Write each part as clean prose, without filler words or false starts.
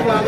दोस्तों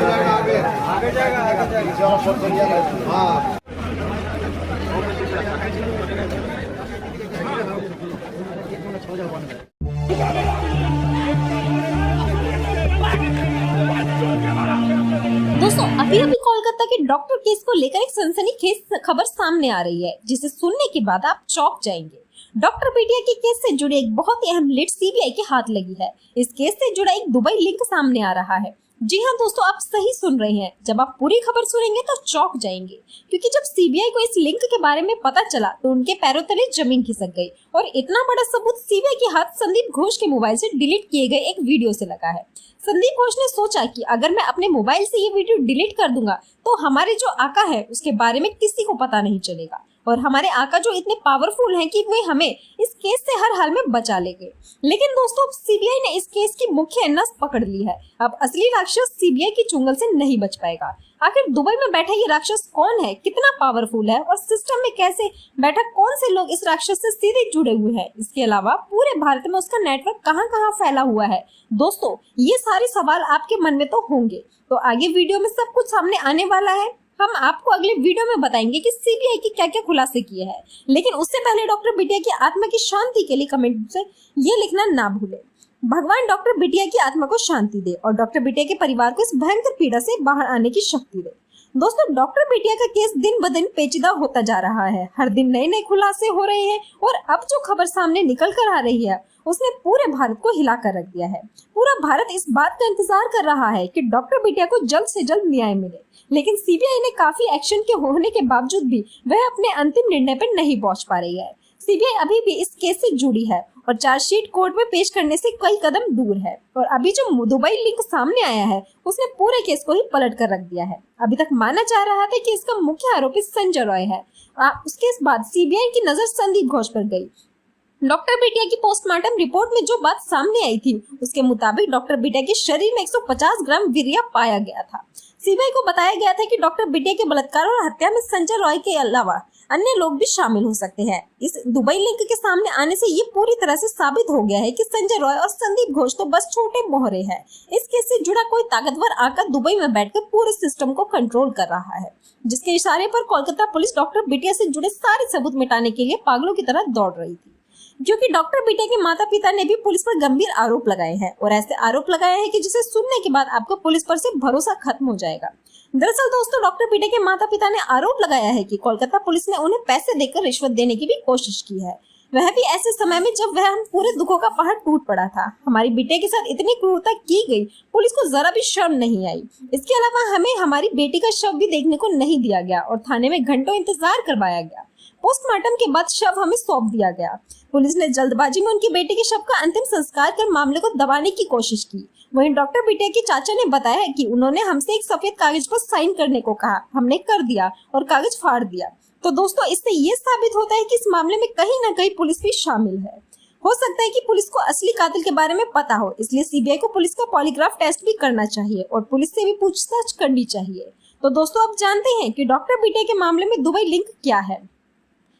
अभी अभी कोलकाता के डॉक्टर केस को लेकर एक सनसनीखेज खबर सामने आ रही है, जिसे सुनने के बाद आप चौंक जाएंगे। डॉक्टर बिटिया के केस से जुड़े एक बहुत ही अहम लीड सीबीआई के हाथ लगी है। इस केस से जुड़ा एक दुबई लिंक सामने आ रहा है। जी हाँ दोस्तों, आप सही सुन रहे हैं। जब आप पूरी खबर सुनेंगे तो चौंक जाएंगे, क्योंकि जब सीबीआई को इस लिंक के बारे में पता चला तो उनके पैरों तले जमीन खिसक गई और इतना बड़ा सबूत सीबीआई के हाथ संदीप घोष के मोबाइल से डिलीट किए गए एक वीडियो से लगा है। संदीप घोष ने सोचा कि अगर मैं अपने मोबाइल से ये वीडियो डिलीट कर दूंगा तो हमारे जो आका है उसके बारे में किसी को पता नहीं चलेगा, और हमारे आका जो इतने पावरफुल हैं कि वे हमें इस केस से हर हाल में बचा लेंगे। लेकिन दोस्तों, सीबीआई ने इस केस की मुख्य नस पकड़ ली है। अब असली राक्षस सीबीआई की चुंगल से नहीं बच पाएगा। आखिर दुबई में बैठा ये राक्षस कौन है, कितना पावरफुल है और सिस्टम में कैसे बैठा कौन से लोग इस राक्षस से सीधे जुड़े हुए हैं, इसके अलावा पूरे भारत में उसका नेटवर्क कहां कहां फैला हुआ है। दोस्तों, ये सारे सवाल आपके मन में तो होंगे, तो आगे वीडियो में सब कुछ सामने आने वाला है। हम आपको अगले वीडियो में बताएंगे कि सीबीआई के क्या क्या खुलासे किए हैं। लेकिन उससे पहले डॉक्टर बिटिया की आत्मा की शांति के लिए कमेंट से ये लिखना ना भूलें, भगवान डॉक्टर बिटिया की आत्मा को शांति दे और डॉक्टर बिटिया के परिवार को इस भयंकर पीड़ा से बाहर आने की शक्ति दे। दोस्तों, डॉक्टर बिटिया का केस दिन ब दिन पेचीदा होता जा रहा है। हर दिन नए नए खुलासे हो रहे हैं और अब जो खबर सामने निकल कर आ रही है उसने पूरे भारत को हिला कर रख दिया है। पूरा भारत इस बात का इंतजार कर रहा है कि डॉक्टर बिटिया को जल्द से जल्द न्याय मिले। लेकिन सीबीआई ने काफी एक्शन के होने के बावजूद भी वह अपने अंतिम निर्णय पर नहीं पहुंच पा रही है। सीबीआई अभी भी इस केस से जुड़ी है और चार्जशीट कोर्ट में पेश करने से कई कदम दूर है। और अभी जो दुबई लिंक सामने आया है उसने पूरे केस को ही पलट कर रख दिया है। अभी तक माना जा रहा था कि इसका मुख्य आरोपी संजय रॉय है। उसके बाद सीबीआई की नजर संदीप घोष पर गई। डॉक्टर बिटिया की पोस्टमार्टम रिपोर्ट में जो बात सामने आई थी उसके मुताबिक डॉक्टर बिटिया के शरीर में 150 ग्राम वीर्य पाया गया था। सीबीआई को बताया गया था कि डॉक्टर बिटिया के बलात्कार और हत्या में संजय रॉय के अलावा अन्य लोग भी शामिल हो सकते हैं। इस दुबई लिंक के सामने आने से ये पूरी तरह से साबित हो गया है कि संजय रॉय और संदीप घोष तो बस छोटे मोहरे हैं। इस केस से जुड़ा कोई ताकतवर आकर दुबई में बैठकर पूरे सिस्टम को कंट्रोल कर रहा है, जिसके इशारे पर कोलकाता पुलिस डॉक्टर बिटिया से जुड़े सारे सबूत मिटाने के लिए पागलों की तरह दौड़ रही थी। क्योंकि डॉक्टर बिटिया के माता पिता ने भी पुलिस पर गंभीर आरोप लगाए हैं और ऐसे आरोप लगाए हैं कि जिसे सुनने के बाद आपको पुलिस पर से भरोसा खत्म हो जाएगा। दरअसल दोस्तों, डॉक्टर बिटिया के माता पिता ने आरोप लगाया है कि कोलकाता पुलिस ने उन्हें पैसे देकर रिश्वत देने की भी कोशिश की है, वह भी ऐसे समय में जब वह हम पूरे दुखों का पहाड़ टूट पड़ा था। हमारी बेटे के साथ इतनी क्रूरता की गई, पुलिस को जरा भी शर्म नहीं आई। इसके अलावा हमें हमारी बेटी का शव भी देखने को नहीं दिया गया और थाने में घंटों इंतजार करवाया गया। पोस्टमार्टम के बाद शव हमें सौंप दिया गया। पुलिस ने जल्दबाजी में उनकी बेटी के शव का अंतिम संस्कार कर मामले को दबाने की कोशिश की। वहीं डॉक्टर बिटिया के चाचा ने बताया कि उन्होंने हमसे एक सफेद कागज पर साइन करने को कहा, हमने कर दिया और कागज फाड़ दिया। तो दोस्तों, इससे ये साबित होता है कि इस मामले में कहीं ना कहीं पुलिस भी शामिल है। हो सकता है कि पुलिस को असली कातिल के बारे में पता हो, इसलिए सीबीआई को पुलिस का पॉलीग्राफ टेस्ट भी करना चाहिए और पुलिस से भी पूछताछ करनी चाहिए। तो दोस्तों, अब जानते हैं कि डॉक्टर बिटिया के मामले में दुबई लिंक क्या है।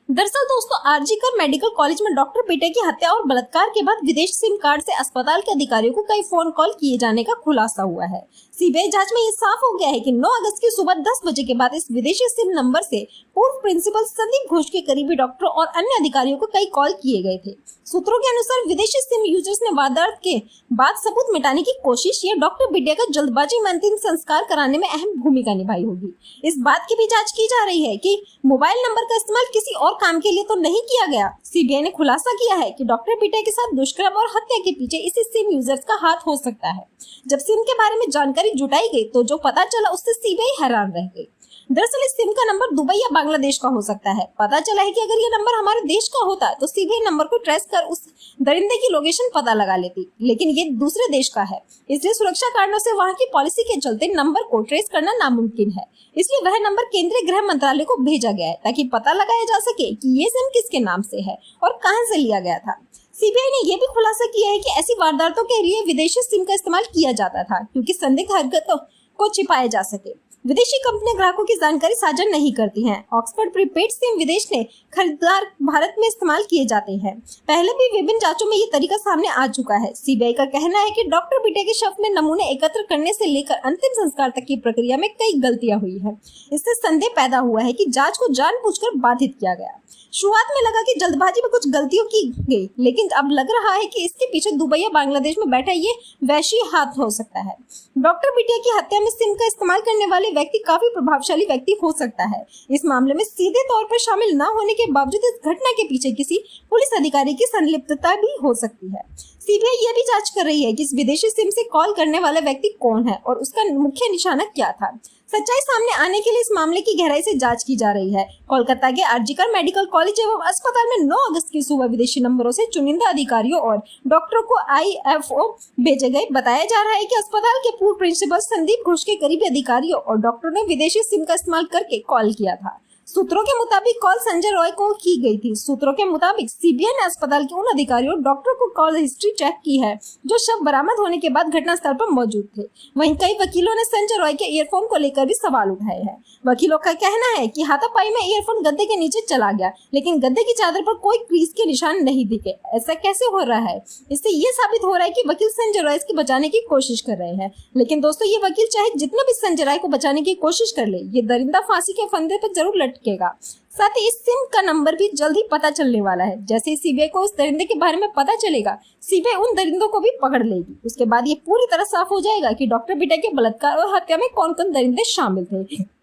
दरअसल दोस्तों, आरजीकर मेडिकल कॉलेज में डॉक्टर बिटिया की हत्या और बलात्कार के बाद विदेश सिम कार्ड से अस्पताल के अधिकारियों को कई फोन कॉल किए जाने का खुलासा हुआ है। सीबीआई जांच में ये साफ हो गया है कि 9 अगस्त की सुबह 10 बजे के बाद इस विदेशी सिम नंबर से पूर्व प्रिंसिपल संदीप घोष के करीबी डॉक्टरों और अन्य अधिकारियों को कई कॉल किए गए थे। सूत्रों के अनुसार विदेशी सिम यूजर्स ने वारदात के बाद सबूत मिटाने की कोशिश या डॉक्टर बिटिया का जल्दबाजी में अंतिम संस्कार कराने में अहम भूमिका निभाई होगी। इस बात की भी जांच की जा रही है कि मोबाइल नंबर का इस्तेमाल किसी और काम के लिए तो नहीं किया गया। सीबीआई ने खुलासा किया है कि डॉक्टर बिटिया के साथ दुष्कर्म और हत्या के पीछे इसी सिम यूजर्स का हाथ हो सकता है। जब सिम के बारे में जानकारी जुटाई गई तो जो पता चला उससे सीबीआई हैरान रह गई। दरअसल इस सिम का नंबर दुबई या बांग्लादेश का हो सकता है। पता चला है कि अगर ये नंबर हमारे देश का होता तो सीबीआई नंबर को ट्रेस कर उस दरिंदे की लोकेशन पता लगा लेती, लेकिन ये दूसरे देश का है, इसलिए सुरक्षा कारणों से वहाँ की पॉलिसी के चलते नंबर को ट्रेस करना नामुमकिन है। इसलिए वह नंबर केंद्रीय गृह मंत्रालय को भेजा गया है ताकि पता लगाया जा सके कि ये सिम किसके नाम से है और कहां से लिया गया था। सीबीआई ने यह भी खुलासा किया है कि ऐसी वारदातों के लिए विदेशी सिम का इस्तेमाल किया जाता था क्योंकि संदिग्ध हरकतों को छिपाया जा सके। विदेशी कंपनियां ग्राहकों की जानकारी साझा नहीं करती हैं। ऑक्सफोर्ड प्रीपेड सिम विदेश में खरीदार भारत में इस्तेमाल किए जाते हैं। पहले भी विभिन्न जांचों में ये तरीका सामने आ चुका है। सीबीआई का कहना है कि डॉक्टर बिटिया के शव में नमूने एकत्र करने से लेकर अंतिम संस्कार तक की प्रक्रिया में कई गलतियां हुई है। इससे संदेह पैदा हुआ है कि जांच को जानबूझकर बाधित किया गया। शुरुआत में लगा कि जल्दबाजी में कुछ गलतियों की गई, लेकिन अब लग रहा है कि इसके पीछे दुबई या बांग्लादेश में बैठा ये वैश्वी हाथ हो सकता है। डॉक्टर बिटिया की हत्या में सिम का इस्तेमाल करने वाले व्यक्ति काफी प्रभावशाली व्यक्ति हो सकता है। इस मामले में सीधे तौर पर शामिल न होने के बावजूद इस घटना के पीछे किसी पुलिस अधिकारी की संलिप्तता भी हो सकती है। सीबीआई यह भी जांच कर रही है कि इस विदेशी सिम से कॉल करने वाला व्यक्ति कौन है और उसका मुख्य निशाना क्या था। सच्चाई सामने आने के लिए इस मामले की गहराई से जांच की जा रही है। कोलकाता के आरजीकर मेडिकल कॉलेज एवं अस्पताल में 9 अगस्त की सुबह विदेशी नंबरों से चुनिंदा अधिकारियों और डॉक्टरों को आईएफओ भेजे गए। बताया जा रहा है कि अस्पताल के पूर्व प्रिंसिपल संदीप घोष के करीबी अधिकारियों और डॉक्टरों ने विदेशी सिम का इस्तेमाल करके कॉल किया था। सूत्रों के मुताबिक कॉल संजय रॉय को की गई थी। सूत्रों के मुताबिक सीबीआई ने अस्पताल के उन अधिकारियों और डॉक्टर को कॉल हिस्ट्री चेक की है जो शव बरामद होने के बाद घटनास्थल पर मौजूद थे। वहीं कई वकीलों ने संजय रॉय के ईयरफोन को लेकर भी सवाल उठाए हैं। वकीलों का कहना है कि हाथापाई में ईयरफोन गद्दे के नीचे चला गया, लेकिन गद्दे की चादर पर कोई क्रीज के निशान नहीं दिखे। ऐसा कैसे हो रहा है? इससे ये साबित हो रहा है कि वकील संजय रॉय को बचाने की कोशिश कर रहे हैं। लेकिन दोस्तों, ये वकील चाहे जितना भी संजय रॉय को बचाने की कोशिश कर ले, ये दरिंदा फांसी के फंदे पर जरूर लटकेगा। साथ ही इस सिम का नंबर भी जल्द ही पता चलने वाला है। जैसे ही सीबीआई को उस दरिंदे के बारे में पता चलेगा, सीबीआई उन दरिंदों को भी पकड़ लेगी। उसके बाद ये पूरी तरह साफ हो जाएगा कि डॉक्टर बिटिया के बलात्कार और हत्या में कौन कौन दरिंदे शामिल थे।